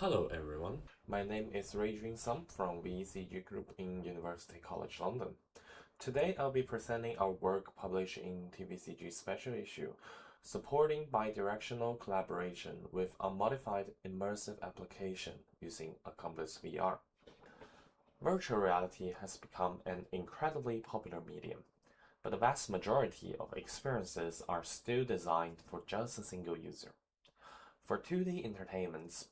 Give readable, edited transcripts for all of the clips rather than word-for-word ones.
Hello everyone, my name is Ruijun Sum from VECG Group in University College London. Today I'll be presenting our work published in TVCG Special Issue, supporting bidirectional collaboration with unmodified immersive application using Accomplice VR. Virtual reality has become an incredibly popular medium, but the vast majority of experiences are still designed for just a single user. For 2D entertainments,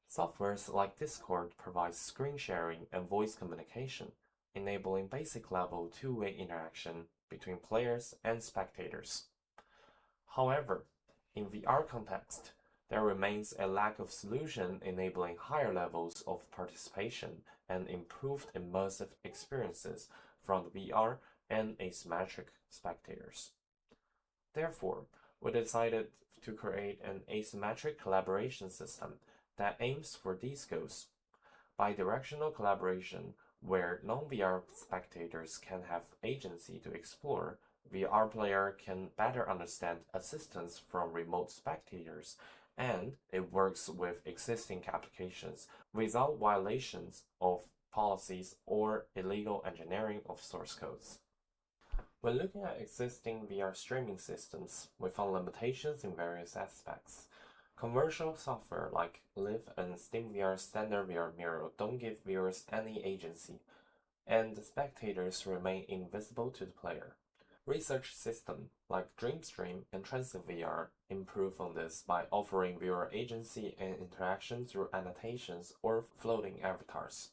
softwares like Discord provide screen sharing and voice communication, enabling basic-level two-way interaction between players and spectators. However, in VR context, there remains a lack of solution enabling higher levels of participation and improved immersive experiences from the VR and asymmetric spectators. Therefore, we decided to create an asymmetric collaboration system that aims for these goals. Bidirectional collaboration, where non-VR spectators can have agency to explore, VR player can better understand assistance from remote spectators, and it works with existing applications without violations of policies or illegal engineering of source codes. When looking at existing VR streaming systems, we found limitations in various aspects. Commercial software like Live and SteamVR Standard VR Mirror don't give viewers any agency, and the spectators remain invisible to the player. Research systems like DreamStream and TransitVR improve on this by offering viewer agency and interaction through annotations or floating avatars.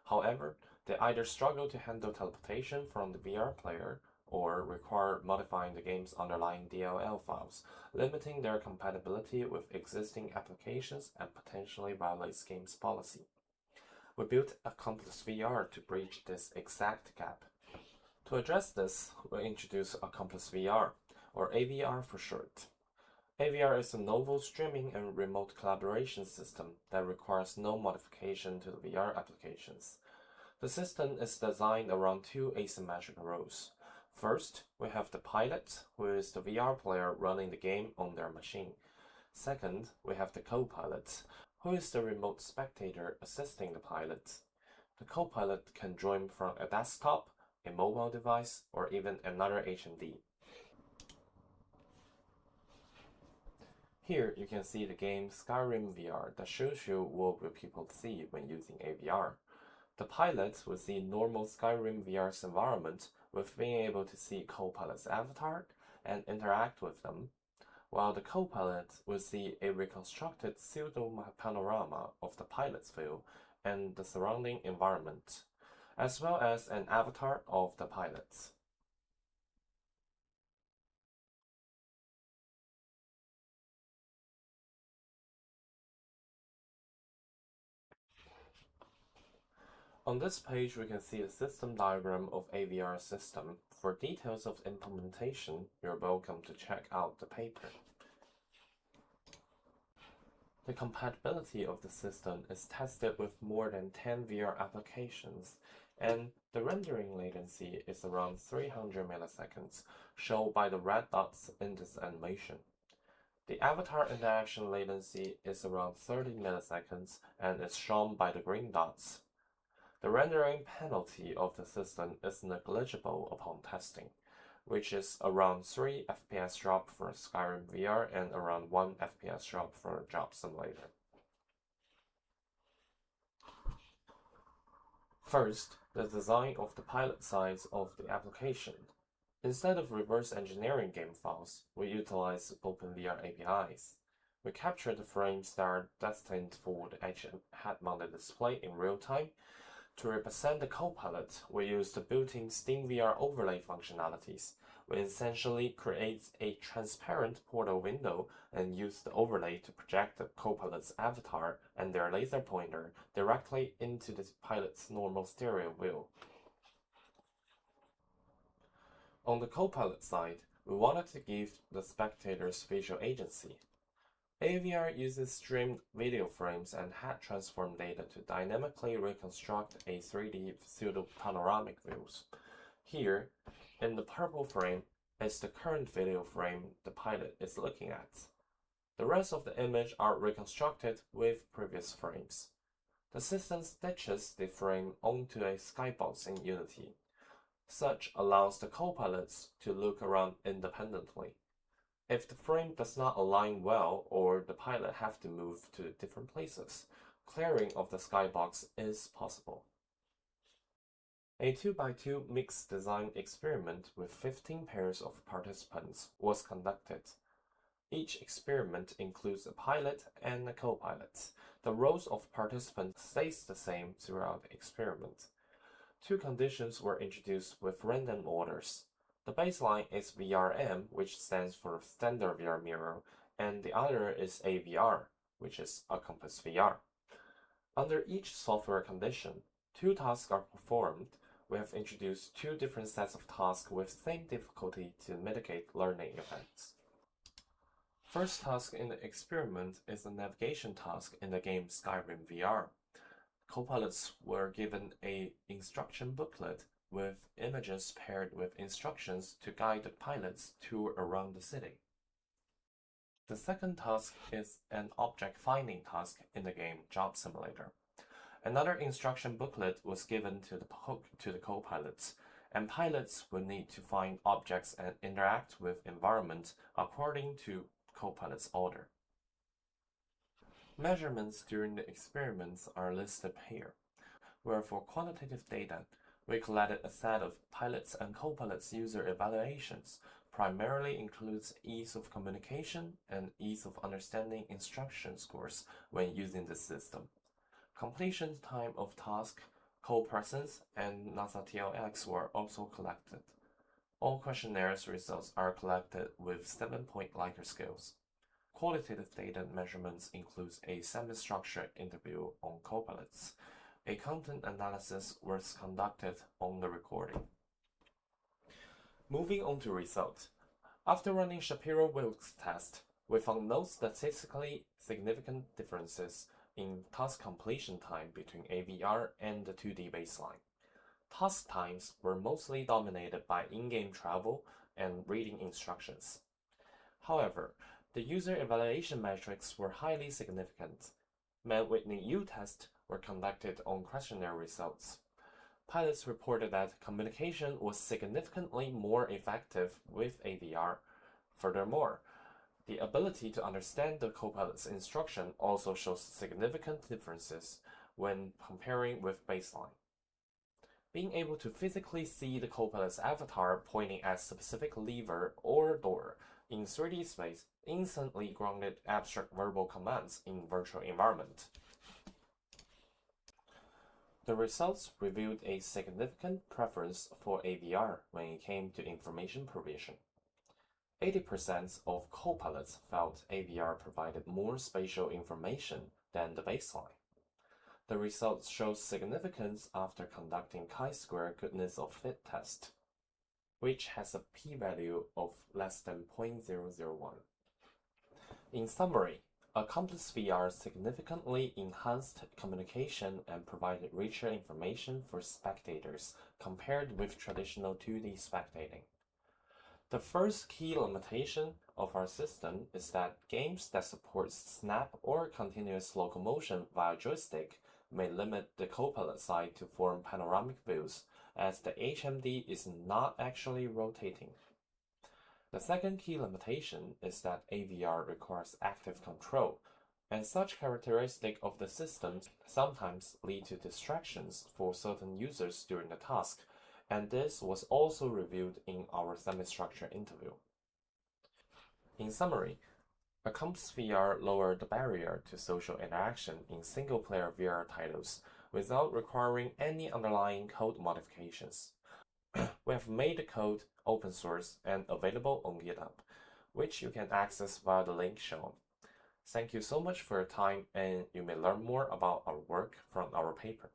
However, they either struggle to handle teleportation from the VR player or require modifying the game's underlying DLL files, limiting their compatibility with existing applications and potentially violates game's policy. We built Accomplice VR to bridge this exact gap. To address this, we introduced Accomplice VR, or AVR for short. AVR is a novel streaming and remote collaboration system that requires no modification to the VR applications. The system is designed around two asymmetric roles. First, we have the pilot, who is the VR player running the game on their machine. Second, we have the co-pilot, who is the remote spectator assisting the pilot. The co-pilot can join from a desktop, a mobile device, or even another HMD. Here you can see the game Skyrim VR that shows you what will people see when using AVR. The pilot will see normal Skyrim VR's environment with being able to see co-pilot's avatar and interact with them, while the co-pilot will see a reconstructed pseudo-panorama of the pilot's view and the surrounding environment, as well as an avatar of the pilot. On this page, we can see the system diagram of AVR system. For details of implementation, you're welcome to check out the paper. The compatibility of the system is tested with more than 10 VR applications, and the rendering latency is around 300 milliseconds, shown by the red dots in this animation. The avatar interaction latency is around 30 milliseconds and is shown by the green dots. The rendering penalty of the system is negligible upon testing, which is around 3 FPS drop for Skyrim VR and around 1 FPS drop for Job Simulator. First, the design of the pilot size of the application. Instead of reverse engineering game files, we utilize OpenVR APIs. We capture the frames that are destined for the head-mounted display in real time. To represent the co-pilot, we use the built-in SteamVR overlay functionalities. We essentially create a transparent portal window and use the overlay to project the co-pilot's avatar and their laser pointer directly into the pilot's normal stereo view. On the co-pilot side, we wanted to give the spectators visual agency. AVR uses streamed video frames and head transform data to dynamically reconstruct a 3D pseudo-panoramic views. Here, in the purple frame, is the current video frame the pilot is looking at. The rest of the image are reconstructed with previous frames. The system stitches the frame onto a skybox in Unity. Such allows the copilots to look around independently. If the frame does not align well or the pilot have to move to different places, clearing of the skybox is possible. A 2x2 mixed design experiment with 15 pairs of participants was conducted. Each experiment includes a pilot and a co-pilot. The roles of participants stays the same throughout the experiment. Two conditions were introduced with random orders. The baseline is VRM, which stands for Standard VR Mirror, and the other is AVR, which is Accomplice VR. Under each software condition, two tasks are performed. We have introduced two different sets of tasks with same difficulty to mitigate learning effects. First task in the experiment is a navigation task in the game Skyrim VR. Copilots were given an instruction booklet with images paired with instructions to guide the pilot's tour around the city. The second task is an object finding task in the game Job Simulator. Another instruction booklet was given to the co-pilots, and pilots will need to find objects and interact with environment according to co-pilot's order. Measurements during the experiments are listed here, where for quantitative data, we collected a set of pilots and co-pilots user evaluations, primarily includes ease of communication and ease of understanding instruction scores when using the system. Completion time of task, co-presence, and NASA TLX were also collected. All questionnaires results are collected with 7-point Likert scales. Qualitative data measurements includes a semi-structured interview on copilots. A content analysis was conducted on the recording. Moving on to results. After running Shapiro-Wilks test, we found no statistically significant differences in task completion time between AVR and the 2D baseline. Task times were mostly dominated by in-game travel and reading instructions. However, the user evaluation metrics were highly significant. Mann-Whitney U tests were conducted on questionnaire results. Pilots reported that communication was significantly more effective with AVR. Furthermore, the ability to understand the co-pilot's instruction also shows significant differences when comparing with baseline. Being able to physically see the co-pilot's avatar pointing at a specific lever or door in 3D space instantly grounded abstract verbal commands in virtual environment. The results revealed a significant preference for AVR when it came to information provision. 80% of co-pilots felt AVR provided more spatial information than the baseline. The results show significance after conducting chi-square goodness of fit test, which has a p-value of less than 0.001. In summary, Accomplice VR significantly enhanced communication and provided richer information for spectators compared with traditional 2D spectating. The first key limitation of our system is that games that support snap or continuous locomotion via joystick may limit the co-pilot side to form panoramic views, as the HMD is not actually rotating. The second key limitation is that AVR requires active control, and such characteristic of the system sometimes lead to distractions for certain users during the task, and this was also reviewed in our semi-structured interview. In summary, Accomplice VR lowered the barrier to social interaction in single-player VR titles without requiring any underlying code modifications. We have made the code open source and available on GitHub, which you can access via the link shown. Thank you so much for your time, and you may learn more about our work from our paper.